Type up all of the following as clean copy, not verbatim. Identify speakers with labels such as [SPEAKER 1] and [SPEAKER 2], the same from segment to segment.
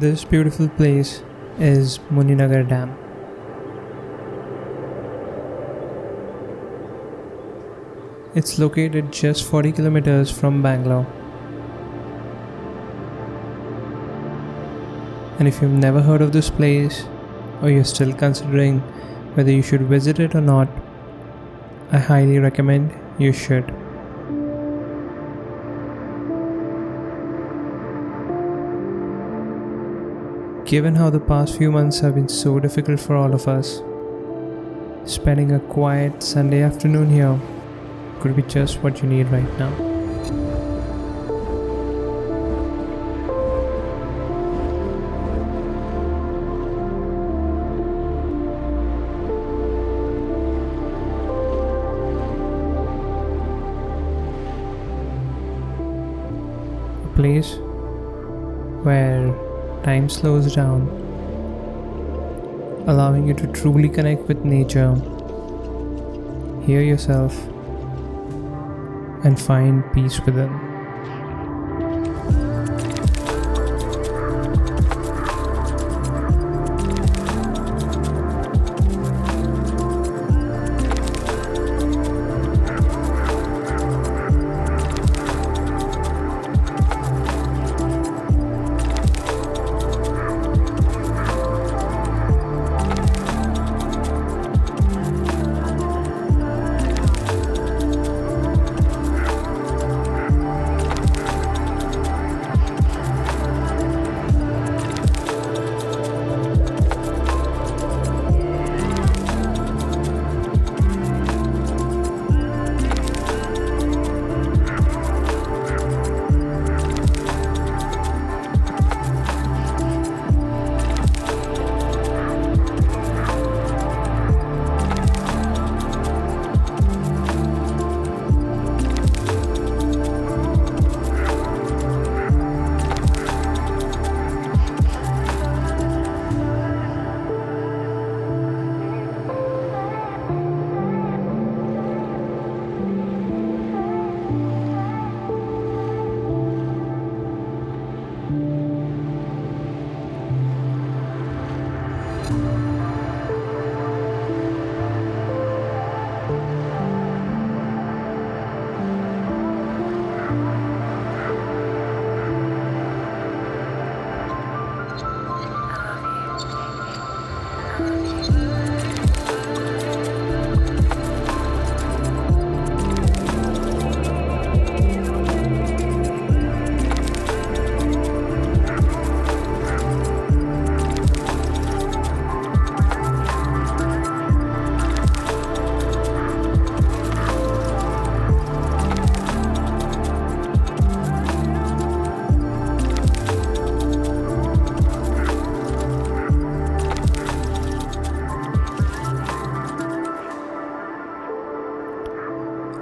[SPEAKER 1] This beautiful place is MUNINAGARA Dam. It's located just 40 kilometers from Bangalore. And if you've never heard of this place, or you're still considering whether you should visit it or not, I highly recommend you should. Given how the past few months have been so difficult for all of us, spending a quiet Sunday afternoon here could be just what you need right now. A place where time slows down, allowing you to truly connect with nature, hear yourself, and find peace within.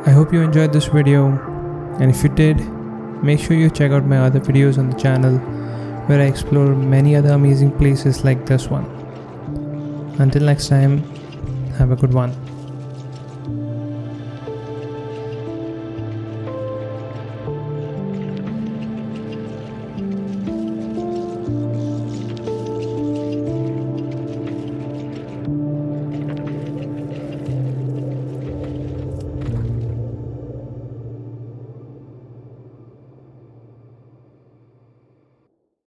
[SPEAKER 1] I hope you enjoyed this video, and if you did, make sure you check out my other videos on the channel where I explore many other amazing places like this one. Until next time, have a good one.